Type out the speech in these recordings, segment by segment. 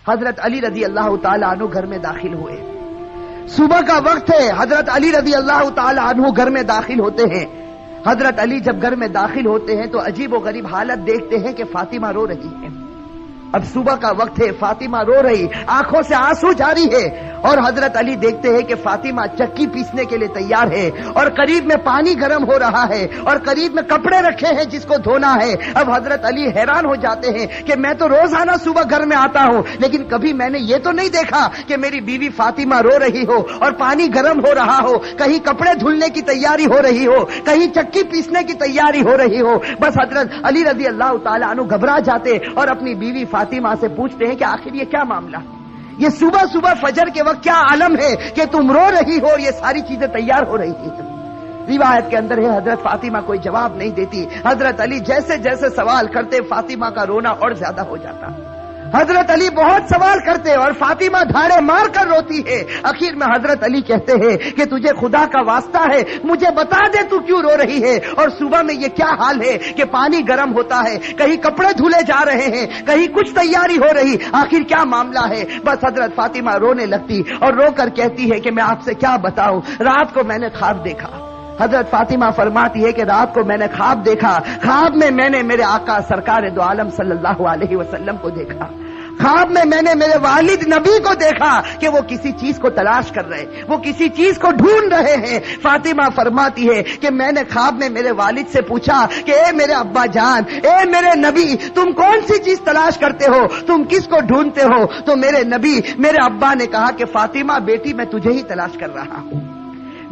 حضرت علی رضی اللہ تعالی عنہ گھر میں داخل ہوئے. صبح کا وقت ہے. حضرت علی رضی اللہ تعالی عنہ گھر میں داخل ہوتے ہیں. حضرت علی جب گھر میں داخل ہوتے ہیں تو عجیب و غریب حالت دیکھتے ہیں کہ فاطمہ رو رہی ہے. اب صبح کا وقت ہے, فاطمہ رو رہی, آنکھوں سے آنسو جاری ہے, اور حضرت علی دیکھتے ہیں کہ فاطمہ چکی پیسنے کے لیے تیار ہے, اور قریب میں پانی گرم ہو رہا ہے, اور قریب میں کپڑے رکھے ہیں جس کو دھونا ہے. اب حضرت علی حیران ہو جاتے ہیں کہ میں تو روزانہ صبح گھر میں آتا ہوں, لیکن کبھی میں نے یہ تو نہیں دیکھا کہ میری بیوی فاطمہ رو رہی ہو اور پانی گرم ہو رہا ہو, کہیں کپڑے دھلنے کی تیاری ہو رہی ہو, کہیں چکی پیسنے کی تیاری ہو رہی ہو. بس حضرت علی رضی اللہ تعالیٰ عنہ گھبرا جاتے اور اپنی بیوی فاطمہ سے پوچھتے ہیں کہ آخر یہ کیا معاملہ, یہ صبح صبح فجر کے وقت کیا عالم ہے کہ تم رو رہی ہو اور یہ ساری چیزیں تیار ہو رہی ہیں. روایت کے اندر ہے حضرت فاطمہ کوئی جواب نہیں دیتی. حضرت علی جیسے جیسے سوال کرتے فاطمہ کا رونا اور زیادہ ہو جاتا. حضرت علی بہت سوال کرتے اور فاطمہ دھاڑے مار کر روتی ہے. آخر میں حضرت علی کہتے ہیں کہ تجھے خدا کا واسطہ ہے, مجھے بتا دے تو کیوں رو رہی ہے, اور صبح میں یہ کیا حال ہے کہ پانی گرم ہوتا ہے, کہیں کپڑے دھلے جا رہے ہیں, کہیں کچھ تیاری ہو رہی, آخر کیا معاملہ ہے. بس حضرت فاطمہ رونے لگتی اور رو کر کہتی ہے کہ میں آپ سے کیا بتاؤں, رات کو میں نے خواب دیکھا. حضرت فاطمہ فرماتی ہے کہ رات کو میں نے خواب دیکھا, خواب میں نے میرے آقا سرکار دو عالم صلی اللہ علیہ وسلم کو دیکھا, خواب میں نے میرے والد نبی کو دیکھا کہ وہ کسی چیز کو تلاش کر رہے, وہ کسی چیز کو ڈھونڈ رہے ہیں. فاطمہ فرماتی ہے کہ میں نے خواب میں میرے والد سے پوچھا کہ اے میرے ابا جان, اے میرے نبی, تم کون سی چیز تلاش کرتے ہو, تم کس کو ڈھونڈتے ہو؟ تو میرے نبی, میرے ابا نے کہا کہ فاطمہ بیٹی میں تجھے ہی تلاش کر رہا ہوں,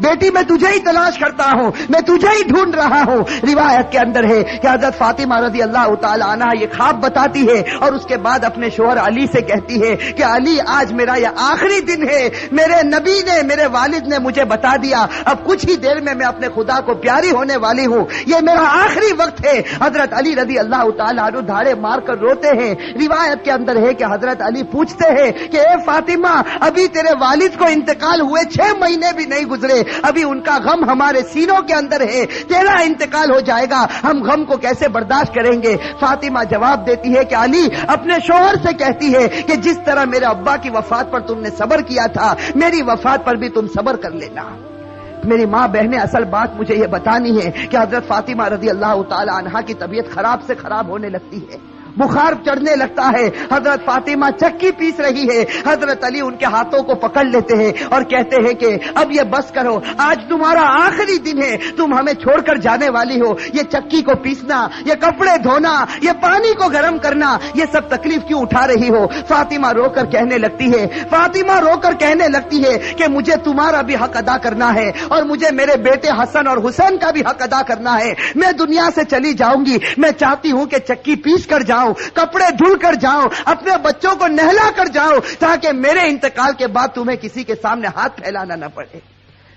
بیٹی میں تجھے ہی تلاش کرتا ہوں, میں تجھے ہی ڈھونڈ رہا ہوں. روایت کے اندر ہے کہ حضرت فاطمہ رضی اللہ تعالی عنہا یہ خواب بتاتی ہے اور اس کے بعد اپنے شوہر علی سے کہتی ہے کہ علی, آج میرا یہ آخری دن ہے, میرے نبی نے, میرے والد نے مجھے بتا دیا, اب کچھ ہی دیر میں اپنے خدا کو پیاری ہونے والی ہوں, یہ میرا آخری وقت ہے. حضرت علی رضی اللہ تعالی عنہ دھاڑے مار کر روتے ہیں. روایت کے اندر ہے کہ حضرت علی پوچھتے ہیں کہ اے فاطمہ, ابھی تیرے والد کو انتقال ہوئے 6 مہینے بھی نہیں گزرے, ابھی ان کا غم ہمارے سینوں کے اندر ہے, تیرا انتقال ہو جائے گا, ہم غم کو کیسے برداشت کریں گے. فاطمہ جواب دیتی ہے کہ علی اپنے شوہر سے کہتی ہے کہ جس طرح میرے ابا کی وفات پر تم نے صبر کیا تھا, میری وفات پر بھی تم صبر کر لینا. میری ماں بہنیں, اصل بات مجھے یہ بتانی ہے کہ حضرت فاطمہ رضی اللہ تعالی عنہا کی طبیعت خراب سے خراب ہونے لگتی ہے, بخار چڑھنے لگتا ہے. حضرت فاطمہ چکی پیس رہی ہے, حضرت علی ان کے ہاتھوں کو پکڑ لیتے ہیں اور کہتے ہیں کہ اب یہ بس کرو, آج تمہارا آخری دن ہے, تم ہمیں چھوڑ کر جانے والی ہو, یہ چکی کو پیسنا, یہ کپڑے دھونا, یہ پانی کو گرم کرنا, یہ سب تکلیف کیوں اٹھا رہی ہو. فاطمہ رو کر کہنے لگتی ہے, فاطمہ رو کر کہنے لگتی ہے کہ مجھے تمہارا بھی حق ادا کرنا ہے اور مجھے میرے بیٹے حسن اور حسین کا بھی حق ادا کرنا ہے. میں دنیا سے چلی جاؤں گی, میں چاہتی ہوں کہ چکی پیس کر جاؤں, کپڑے دھل کر جاؤں, اپنے بچوں کو نہلا کر جاؤں, تاکہ میرے انتقال کے بعد تمہیں کسی کے سامنے ہاتھ پھیلانا نہ پڑے,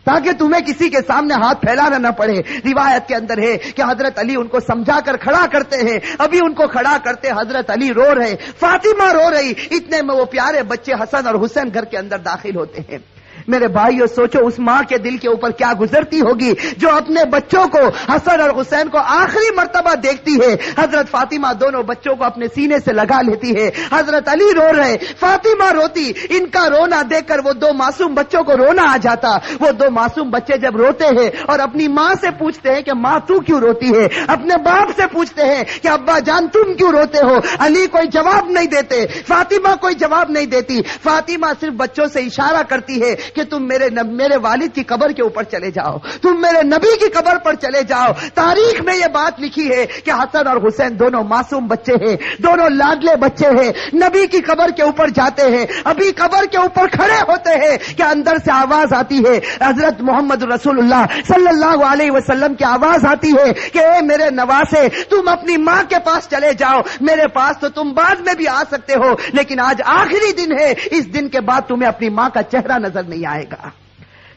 تاکہ تمہیں کسی کے سامنے ہاتھ پھیلانا نہ پڑے. روایت کے اندر ہے کہ حضرت علی ان کو سمجھا کر کھڑا کرتے ہیں, ابھی ان کو کھڑا کرتے حضرت علی رو رہے, فاطمہ رو رہی, اتنے میں وہ پیارے بچے حسن اور حسین گھر کے اندر داخل ہوتے ہیں. میرے بھائیو, سوچو اس ماں کے دل کے اوپر کیا گزرتی ہوگی جو اپنے بچوں کو, حسن اور حسین کو آخری مرتبہ دیکھتی ہے. حضرت فاطمہ دونوں بچوں کو اپنے سینے سے لگا لیتی ہے, حضرت علی رو رہے, فاطمہ روتی. ان کا رونا دیکھ کر وہ 2 معصوم بچوں کو رونا آ جاتا. وہ 2 معصوم بچے جب روتے ہیں اور اپنی ماں سے پوچھتے ہیں کہ ماں تو کیوں روتی ہے, اپنے باپ سے پوچھتے ہیں کہ ابا جان تم کیوں روتے ہو, علی کوئی جواب نہیں دیتے, فاطمہ کوئی جواب نہیں دیتی. فاطمہ صرف بچوں سے اشارہ کرتی ہے کہ تم میرے والد کی قبر کے اوپر چلے جاؤ, تم میرے نبی کی قبر پر چلے جاؤ. تاریخ میں یہ بات لکھی ہے کہ حسن اور حسین دونوں معصوم بچے ہیں, دونوں لاڈلے بچے ہیں, نبی کی قبر کے اوپر جاتے ہیں. ابھی قبر کے اوپر کھڑے ہوتے ہیں کہ اندر سے آواز آتی ہے, حضرت محمد رسول اللہ صلی اللہ علیہ وسلم کی آواز آتی ہے کہ اے میرے نواسے, تم اپنی ماں کے پاس چلے جاؤ, میرے پاس تو تم بعد میں بھی آ سکتے ہو, لیکن آج آخری دن ہے, اس دن کے بعد تمہیں اپنی ماں کا چہرہ نظر نہیں آئے گا.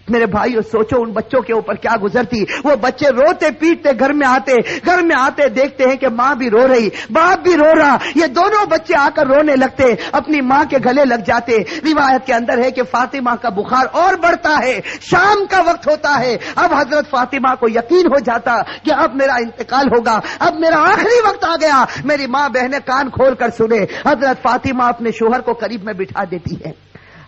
میرے بھائیو سوچو ان بچوں کے اوپر کیا گزرتی. وہ بچے روتے پیٹتے گھر میں آتے دیکھتے ہیں کہ ماں بھی رو رہی, باپ بھی رو رہا. یہ دونوں بچے آ کر رونے لگتے, اپنی ماں کے گلے لگ جاتے. روایت کے اندر ہے کہ فاطمہ کا بخار اور بڑھتا ہے. شام کا وقت ہوتا ہے. اب حضرت فاطمہ کو یقین ہو جاتا کہ اب میرا انتقال ہوگا, اب میرا آخری وقت آ گیا. میری ماں بہنیں کان کھول کر سنے. حضرت فاطمہ اپنے شوہر کو قریب میں بٹھا دیتی ہے.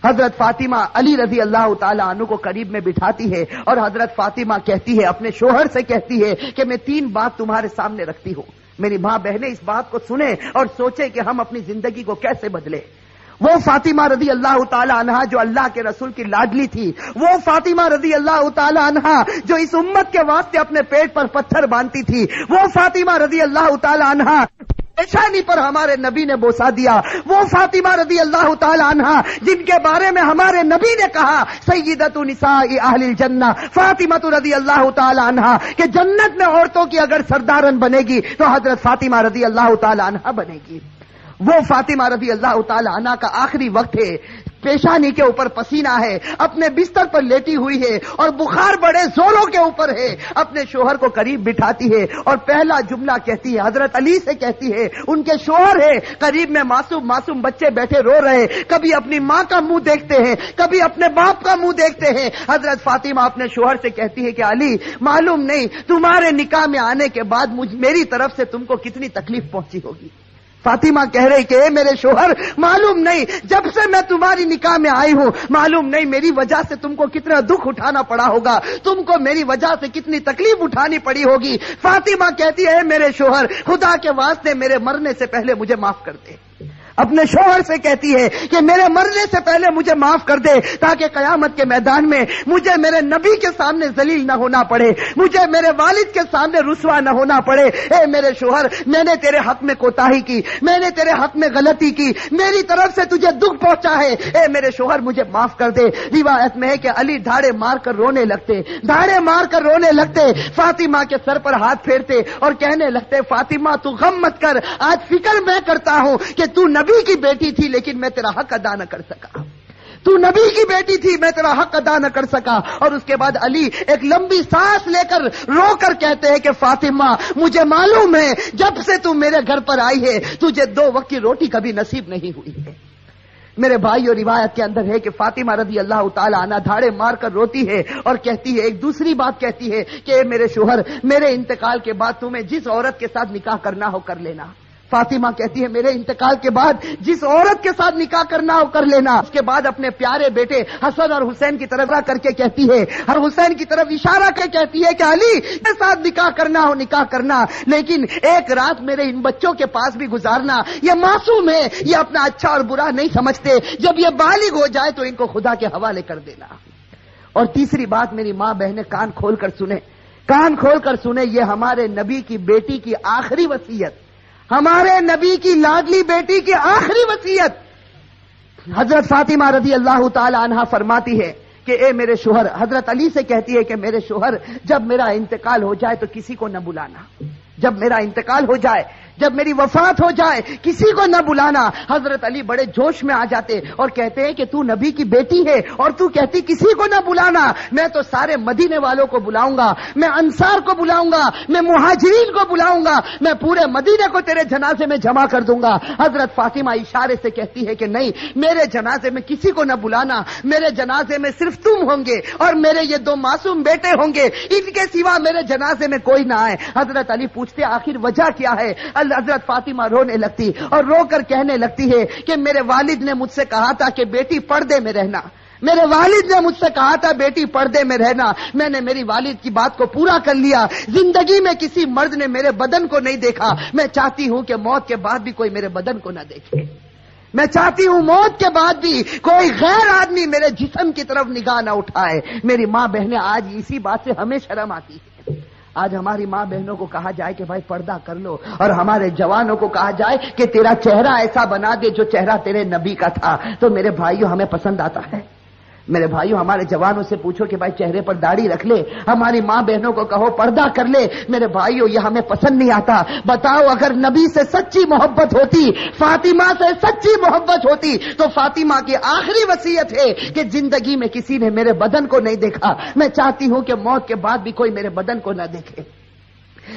حضرت فاطمہ علی رضی اللہ تعالی عنہ کو قریب میں بٹھاتی ہے اور حضرت فاطمہ کہتی ہے, اپنے شوہر سے کہتی ہے کہ میں 3 بات تمہارے سامنے رکھتی ہوں. میری ماں بہنیں اس بات کو سنیں اور سوچیں کہ ہم اپنی زندگی کو کیسے بدلیں. وہ فاطمہ رضی اللہ تعالی عنہا جو اللہ کے رسول کی لاڈلی تھی, وہ فاطمہ رضی اللہ تعالی عنہا جو اس امت کے واسطے اپنے پیٹ پر پتھر باندھتی تھی, وہ فاطمہ رضی اللہ تعالی عنہا پیشانی پر ہمارے نبی نے بوسا دیا, وہ فاطمہ رضی اللہ تعالی عنہا جن کے بارے میں ہمارے نبی نے کہا سیدۃ نساء اہل الجنہ فاطمہ رضی اللہ تعالی عنہا کہ جنت میں عورتوں کی اگر سردارن بنے گی تو حضرت فاطمہ رضی اللہ تعالی عنہا بنے گی. وہ فاطمہ رضی اللہ تعالی عنہا کا آخری وقت ہے, پیشانی کے اوپر پسینہ ہے, اپنے بستر پر لیٹی ہوئی ہے اور بخار بڑے زوروں کے اوپر ہے. اپنے شوہر کو قریب بٹھاتی ہے اور پہلا جملہ کہتی ہے, حضرت علی سے کہتی ہے, ان کے شوہر ہے قریب میں, معصوم بچے بیٹھے رو رہے, کبھی اپنی ماں کا منہ دیکھتے ہیں, کبھی اپنے باپ کا منہ دیکھتے ہیں. حضرت فاطمہ اپنے شوہر سے کہتی ہے کہ علی معلوم نہیں تمہارے نکاح میں آنے کے بعد میری طرف سے تم کو کتنی تکلیف پہنچی ہوگی. فاطمہ کہہ رہی کہ اے میرے شوہر معلوم نہیں جب سے میں تمہاری نکاح میں آئی ہوں معلوم نہیں میری وجہ سے تم کو کتنا دکھ اٹھانا پڑا ہوگا, تم کو میری وجہ سے کتنی تکلیف اٹھانی پڑی ہوگی. فاطمہ کہتی ہے میرے شوہر خدا کے واسطے میرے مرنے سے پہلے مجھے معاف کر دے. اپنے شوہر سے کہتی ہے کہ میرے مرنے سے پہلے مجھے معاف کر دے تاکہ قیامت کے میدان میں مجھے میرے نبی کے سامنے ذلیل نہ ہونا پڑے, مجھے میرے والد کے سامنے رسوا نہ ہونا پڑے. اے میرے شوہر میں نے تیرے حق میں کوتاہی کی, میں نے تیرے حق میں غلطی کی, میری طرف سے تجھے دکھ پہنچا ہے, اے میرے شوہر مجھے معاف کر دے. روایت میں ہے کہ علی دھاڑے مار کر رونے لگتے, فاطمہ کے سر پر ہاتھ پھیرتے اور کہنے لگتے فاطمہ تو غم مت کر, آج فکر میں کرتا ہوں کہ تو نبی کی بیٹی تھی لیکن میں تیرا حق ادا نہ کر سکا, تو نبی کی بیٹی تھی میں تیرا حق ادا نہ کر سکا. اور اس کے بعد علی ایک لمبی سانس لے کر رو کر کہتے ہیں کہ فاطمہ مجھے معلوم ہے جب سے تو میرے گھر پر آئی ہے تجھے 2 وقت کی روٹی کبھی نصیب نہیں ہوئی ہے. میرے بھائی اور روایت کے اندر ہے کہ فاطمہ رضی اللہ تعالی عنہا دھاڑے مار کر روتی ہے اور کہتی ہے, ایک دوسری بات کہتی ہے کہ اے میرے شوہر میرے انتقال کے بعد تمہیں جس عورت کے ساتھ نکاح کرنا ہو کر لینا. فاطمہ کہتی ہے میرے انتقال کے بعد جس عورت کے ساتھ نکاح کرنا ہو کر لینا. اس کے بعد اپنے پیارے بیٹے حسن اور حسین کی طرف کر کے کہتی ہے, ہر حسین کی طرف اشارہ کر کہتی ہے کہ علی کے ساتھ نکاح کرنا ہو نکاح کرنا, لیکن ایک رات میرے ان بچوں کے پاس بھی گزارنا. یہ معصوم ہے, یہ اپنا اچھا اور برا نہیں سمجھتے, جب یہ بالغ ہو جائے تو ان کو خدا کے حوالے کر دینا. اور تیسری بات میری ماں بہنیں کان کھول کر سنیں, یہ ہمارے نبی کی بیٹی کی آخری وصیت, ہمارے نبی کی لاڈلی بیٹی کی آخری وصیت. حضرت فاطمہ رضی اللہ تعالی عنہا فرماتی ہے کہ اے میرے شوہر, حضرت علی سے کہتی ہے کہ میرے شوہر جب میرا انتقال ہو جائے تو کسی کو نہ بلانا, جب میرا انتقال ہو جائے, جب میری وفات ہو جائے کسی کو نہ بلانا. حضرت علی بڑے جوش میں آ جاتے اور کہتے ہیں کہ تو نبی کی بیٹی ہے اور تو کہتی کسی کو نہ بلانا, میں تو سارے مدینے والوں کو بلاؤں گا, میں انصار کو بلاؤں گا, میں مہاجرین کو بلاؤں گا, میں پورے مدینے کو تیرے جنازے میں جمع کر دوں گا. حضرت فاطمہ اشارے سے کہتی ہے کہ نہیں, میرے جنازے میں کسی کو نہ بلانا, میرے جنازے میں صرف تم ہوں گے اور میرے یہ 2 معصوم بیٹے ہوں گے, ان کے سوا میرے جنازے میں کوئی نہ آئے. حضرت علی پوچھتے آخر وجہ کیا ہے؟ حضرت فاطمہ رونے لگتی اور رو کر کہنے لگتی ہے کہ میرے والد نے مجھ سے کہا تھا کہ بیٹی پردے میں رہنا, میرے والد نے مجھ سے کہا تھا بیٹی پردے میں رہنا, میں نے میری والد کی بات کو پورا کر لیا. زندگی میں کسی مرد نے میرے بدن کو نہیں دیکھا, میں چاہتی ہوں کہ موت کے بعد بھی کوئی میرے بدن کو نہ دیکھے, میں چاہتی ہوں موت کے بعد بھی کوئی غیر آدمی میرے جسم کی طرف نگاہ نہ اٹھائے. میری ماں بہنیں آج اسی بات سے ہمیں شرم آتی ہے. آج ہماری ماں بہنوں کو کہا جائے کہ بھائی پردہ کر لو, اور ہمارے جوانوں کو کہا جائے کہ تیرا چہرہ ایسا بنا دے جو چہرہ تیرے نبی کا تھا, تو میرے بھائیوں ہمیں پسند آتا ہے؟ میرے بھائیوں ہمارے جوانوں سے پوچھو کہ بھائی چہرے پر داڑھی رکھ لے، ہماری ماں بہنوں کو کہو پردہ کر لے، میرے بھائیوں یہ ہمیں پسند نہیں آتا۔ بتاؤ اگر نبی سے سچی محبت ہوتی، فاطمہ سے سچی محبت ہوتی تو فاطمہ کی آخری وصیت ہے کہ زندگی میں کسی نے میرے بدن کو نہیں دیکھا، میں چاہتی ہوں کہ موت کے بعد بھی کوئی میرے بدن کو نہ دیکھے۔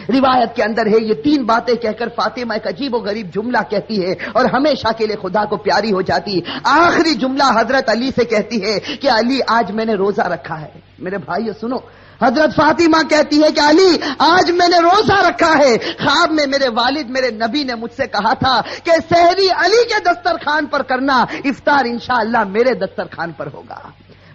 روایت کے اندر ہے یہ تین باتیں کہہ کر فاطمہ ایک عجیب و غریب جملہ کہتی ہے اور ہمیشہ کے لیے خدا کو پیاری ہو جاتی۔ آخری جملہ حضرت علی سے کہتی ہے کہ علی آج میں نے روزہ رکھا ہے۔ میرے بھائیو سنو، حضرت فاطمہ کہتی ہے کہ علی آج میں نے روزہ رکھا ہے، خواب میں میرے والد میرے نبی نے مجھ سے کہا تھا کہ سحری علی کے دسترخوان پر کرنا، افطار انشاءاللہ میرے دسترخوان پر ہوگا۔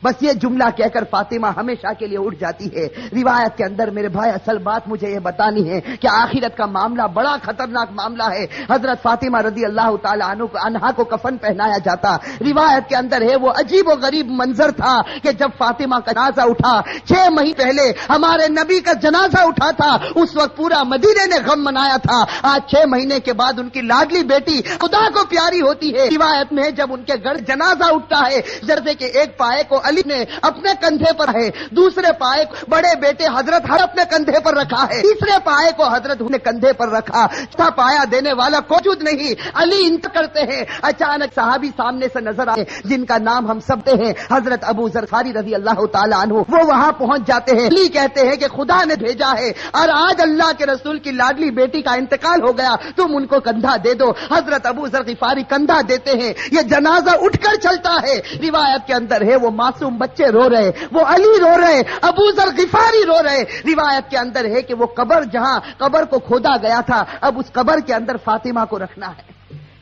بس یہ جملہ کہہ کر فاطمہ ہمیشہ کے لیے اٹھ جاتی ہے۔ روایت کے اندر میرے بھائی اصل بات مجھے یہ بتانی ہے کہ آخرت کا معاملہ بڑا خطرناک معاملہ ہے۔ حضرت فاطمہ رضی اللہ تعالی عنہا کو کفن پہنایا جاتا۔ روایت کے اندر ہے وہ عجیب و غریب منظر تھا کہ جب فاطمہ کا جنازہ اٹھا، 6 مہینے پہلے ہمارے نبی کا جنازہ اٹھا تھا، اس وقت پورا مدینے نے غم منایا تھا۔ آج 6 مہینے کے بعد ان کی لاڈلی بیٹی خدا کو پیاری ہوتی ہے۔ روایت میں جب ان کے گھر جنازہ اٹھتا ہے، جیسے کہ ایک پائے کو علی نے اپنے کندھے پر ہے، دوسرے پائے کو بڑے بیٹے حضرت حسن اپنے کندھے پر رکھا ہے، تیسرے پائے کو حضرت نے کندھے پر رکھا، چوتھا پایا دینے والا موجود نہیں، علی انتقال کرتے ہیں۔ اچانک صحابی سامنے سے نظر آئے جن کا نام ہم سب ہیں، حضرت ابو ذر غفاری رضی اللہ تعالی عنہ، وہ وہاں پہنچ جاتے ہیں۔ علی کہتے ہیں کہ خدا نے بھیجا ہے اور آج اللہ کے رسول کی لاڈلی بیٹی کا انتقال ہو گیا، تم ان کو کندھا دے دو۔ حضرت ابو ذر غفاری کندھا دیتے ہیں، یہ جنازہ اٹھ کر چلتا ہے۔ روایت کے اندر ہے وہ معصوم بچے رو رہے، وہ علی رو رہے، ابو ذر غفاری رو رہے۔ روایت کے اندر ہے کہ وہ قبر جہاں قبر کو کھودا گیا تھا، اب اس قبر کے اندر فاطمہ کو رکھنا ہے۔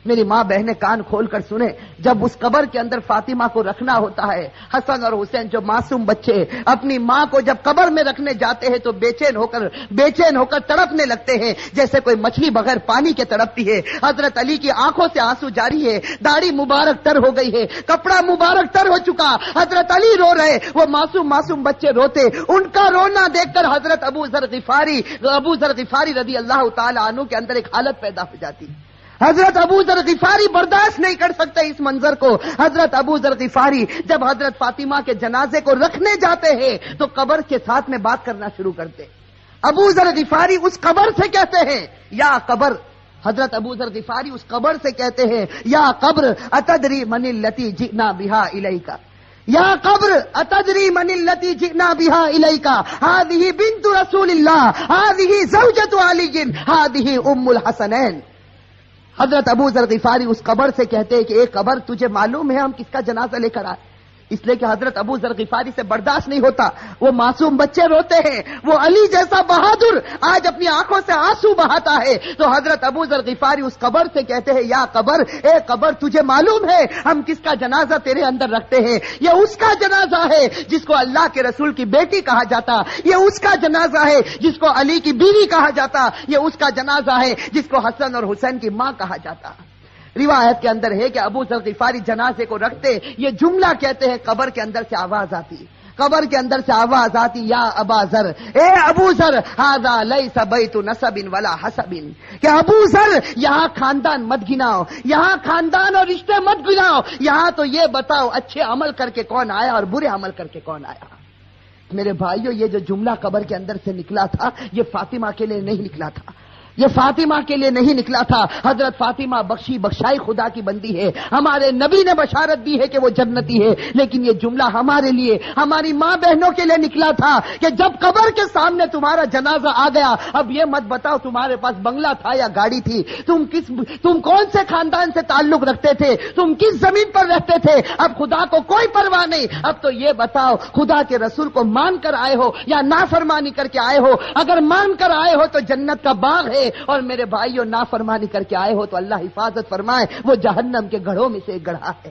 میری ماں بہنیں کان کھول کر سنیں، جب اس قبر کے اندر فاطمہ کو رکھنا ہوتا ہے، حسن اور حسین جو معصوم بچے اپنی ماں کو جب قبر میں رکھنے جاتے ہیں تو بے چین ہو کر تڑپنے لگتے ہیں، جیسے کوئی مچھلی بغیر پانی کے تڑپتی ہے۔ حضرت علی کی آنکھوں سے آنسو جاری ہے، داڑھی مبارک تر ہو گئی ہے، کپڑا مبارک تر ہو چکا، حضرت علی رو رہے، وہ معصوم بچے روتے۔ ان کا رونا دیکھ کر حضرت ابو ذر غفاری رضی اللہ تعالی عنہ کے اندر ایک حالت پیدا ہو جاتی۔ حضرت ابو ذر غفاری برداشت نہیں کر سکتے اس منظر کو۔ حضرت ابو ذر غفاری جب حضرت فاطمہ کے جنازے کو رکھنے جاتے ہیں تو قبر کے ساتھ میں بات کرنا شروع کرتے۔ ابو ذر غفاری اس قبر سے کہتے ہیں یا قبر، حضرت ابو ذر غفاری اس قبر سے کہتے ہیں یا قبر اتدری من التی جئنا بها الیک، یا قبر اتدری من التی جئنا بها الیک، هذه بنت رسول الله، هذه زوجة علی، هذه ام الحسنین۔ حضرت ابو ذر غفاری اس قبر سے کہتے ہیں کہ ایک قبر تجھے معلوم ہے ہم کس کا جنازہ لے کر آئے؟ اس لیے کہ حضرت ابو ذر غفاری سے برداشت نہیں ہوتا، وہ معصوم بچے روتے ہیں، وہ علی جیسا بہادر آج اپنی آنکھوں سے آنسو بہاتا ہے، تو حضرت ابو ذر غفاری اس قبر سے کہتے ہیں یا قبر، اے قبر تجھے معلوم ہے ہم کس کا جنازہ تیرے اندر رکھتے ہیں؟ یہ اس کا جنازہ ہے جس کو اللہ کے رسول کی بیٹی کہا جاتا، یہ اس کا جنازہ ہے جس کو علی کی بیوی کہا جاتا، یہ اس کا جنازہ ہے جس کو حسن اور حسین کی ماں کہا جاتا۔ روایت کے اندر ہے کہ ابو ذر غفاری جنازے کو رکھتے، یہ جملہ کہتے ہیں، قبر کے اندر سے آواز آتی، قبر کے اندر سے آواز آتی یا ابا ذر، اے ابو ذر، ھذا لیس بیت نسب ولا حسب، کہ ابو ذر یہاں خاندان مت گناؤ، یہاں خاندان اور رشتے مت گناؤ، یہاں تو یہ بتاؤ اچھے عمل کر کے کون آیا اور برے عمل کر کے کون آیا۔ میرے بھائیو یہ جو جملہ قبر کے اندر سے نکلا تھا یہ فاطمہ کے لیے نہیں نکلا تھا، یہ فاطمہ کے لیے نہیں نکلا تھا۔ حضرت فاطمہ بخشائی خدا کی بندی ہے، ہمارے نبی نے بشارت دی ہے کہ وہ جنتی ہے، لیکن یہ جملہ ہمارے لیے، ہماری ماں بہنوں کے لیے نکلا تھا کہ جب قبر کے سامنے تمہارا جنازہ آ گیا، اب یہ مت بتاؤ تمہارے پاس بنگلہ تھا یا گاڑی تھی، تم کون سے خاندان سے تعلق رکھتے تھے، تم کس زمین پر رہتے تھے، اب خدا کو کوئی پرواہ نہیں، اب تو یہ بتاؤ خدا کے رسول کو مان کر آئے ہو یا نافرمانی کر کے آئے ہو؟ اگر مان کر آئے ہو تو جنت کا باغ ہے، اور میرے بھائیوں نافرمانی کر کے آئے ہو تو اللہ حفاظت فرمائے، وہ جہنم کے گڑھوں میں سے ایک گڑھا ہے۔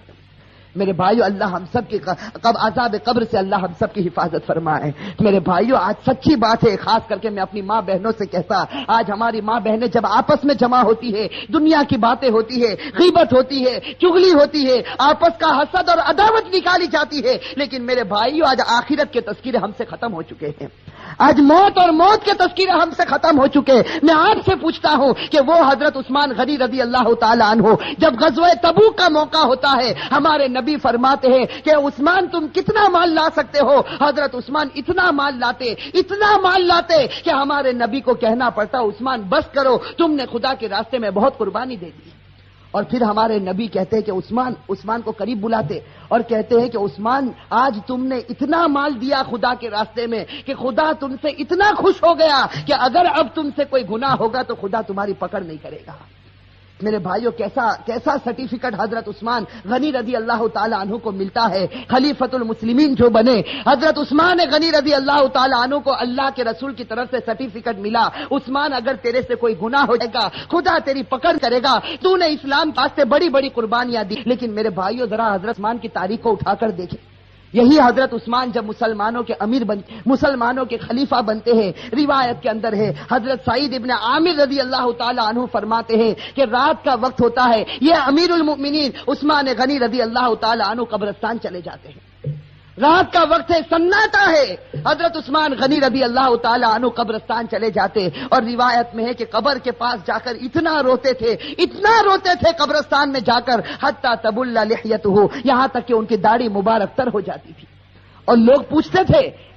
میرے بھائیوں اللہ ہم سب کی عذاب قبر سے اللہ ہم سب کی حفاظت فرمائے۔ میرے بھائیوں آج سچی بات ہے، خاص کر کے میں اپنی ماں بہنوں سے کہتا، آج ہماری ماں بہنیں جب آپس میں جمع ہوتی ہے، دنیا کی باتیں ہوتی ہے، غیبت ہوتی ہے، چغلی ہوتی ہے، آپس کا حسد اور عداوت نکالی جاتی ہے، لیکن میرے بھائیوں آج آخرت کے تذکرے ہم سے ختم ہو چکے ہیں۔ آج موت اور موت کے تذکرے ہم سے ختم ہو چکے. میں آپ سے پوچھتا ہوں کہ وہ حضرت عثمان غنی رضی اللہ تعالی عنہ جب غزوہ تبوک کا موقع ہوتا ہے, ہمارے نبی فرماتے ہیں کہ عثمان تم کتنا مال لا سکتے ہو؟ حضرت عثمان اتنا مال لاتے کہ ہمارے نبی کو کہنا پڑتا عثمان بس کرو, تم نے خدا کے راستے میں بہت قربانی دے دی. اور پھر ہمارے نبی کہتے ہیں کہ عثمان کو قریب بلاتے اور کہتے ہیں کہ عثمان آج تم نے اتنا مال دیا خدا کے راستے میں کہ خدا تم سے اتنا خوش ہو گیا کہ اگر اب تم سے کوئی گناہ ہوگا تو خدا تمہاری پکڑ نہیں کرے گا. میرے بھائیوں, کیسا سرٹیفکیٹ حضرت عثمان غنی رضی اللہ تعالی عنہ کو ملتا ہے. خلیفۃ المسلمین جو بنے, حضرت عثمان غنی رضی اللہ تعالی عنہ کو اللہ کے رسول کی طرف سے سرٹیفکیٹ ملا, عثمان اگر تیرے سے کوئی گناہ ہو جائے گا خدا تیری پکڑ کرے گا, تو نے اسلام واسطے بڑی بڑی قربانیاں دی. لیکن میرے بھائیوں ذرا حضرت عثمان کی تاریخ کو اٹھا کر دیکھیں. یہی حضرت عثمان جب مسلمانوں کے خلیفہ بنتے ہیں, روایت کے اندر ہے حضرت سعید ابن عامر رضی اللہ تعالی عنہ فرماتے ہیں کہ رات کا وقت ہوتا ہے, یہ امیر المؤمنین عثمان غنی رضی اللہ تعالی عنہ قبرستان چلے جاتے ہیں. رات کا وقت ہے, سناٹا ہے, حضرت عثمان غنی رضی اللہ تعالی عنہ قبرستان چلے جاتے اور روایت میں ہے کہ قبر کے پاس جا کر اتنا روتے تھے قبرستان میں جا کر, حتی تبل لحیتہ, یہاں تک کہ ان کی داڑھی مبارک تر ہو جاتی تھی. اور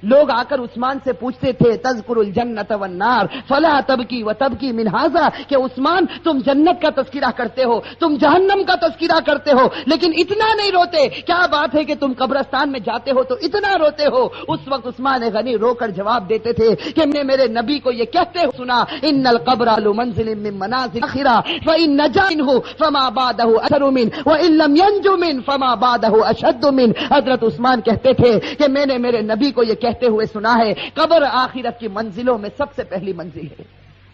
لوگ آ کر عثمان سے پوچھتے تھے تذکر الجنت والنار فلا تبکی وتبکی من ھذا, کہ عثمان تم جنت کا تذکرہ کرتے ہو, تم جہنم کا تذکرہ کرتے ہو, لیکن اتنا نہیں روتے, کیا بات ہے کہ تم قبرستان میں جاتے ہو تو اتنا روتے ہو؟ اس وقت عثمان غنی رو کر جواب دیتے تھے کہ میں میرے نبی کو یہ کہتے ہو سنا, ان القبر لمنزل من منازل الاخرہ فان نجا منه فما بعده اثر منه وان لم ينج منه فما بعده اشد منه. حضرت عثمان کہتے تھے کہ میں نے میرے نبی کو یہ کہتے ہوئے سنا ہے قبر آخرت کی منزلوں میں سب سے پہلی منزل ہے.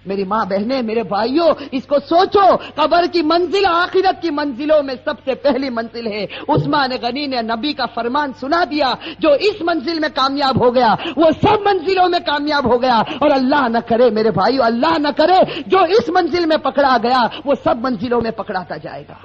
میری ماں بہنیں, میرے بھائیوں, اس کو سوچو, قبر کی منزل آخرت کی منزلوں میں سب سے پہلی منزل ہے. عثمان غنی نے نبی کا فرمان سنا دیا, جو اس منزل میں کامیاب ہو گیا وہ سب منزلوں میں کامیاب ہو گیا. اور اللہ نہ کرے میرے بھائیوں, اللہ نہ کرے جو اس منزل میں پکڑا گیا وہ سب منزلوں میں پکڑاتا جائے گا.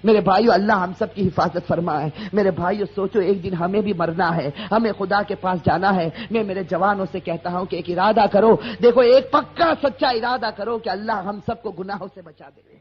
میرے بھائیو, اللہ ہم سب کی حفاظت فرمائے. میرے بھائیو سوچو, ایک دن ہمیں بھی مرنا ہے, ہمیں خدا کے پاس جانا ہے. میں میرے جوانوں سے کہتا ہوں کہ ایک ارادہ کرو, دیکھو ایک پکا سچا ارادہ کرو کہ اللہ ہم سب کو گناہوں سے بچا دے.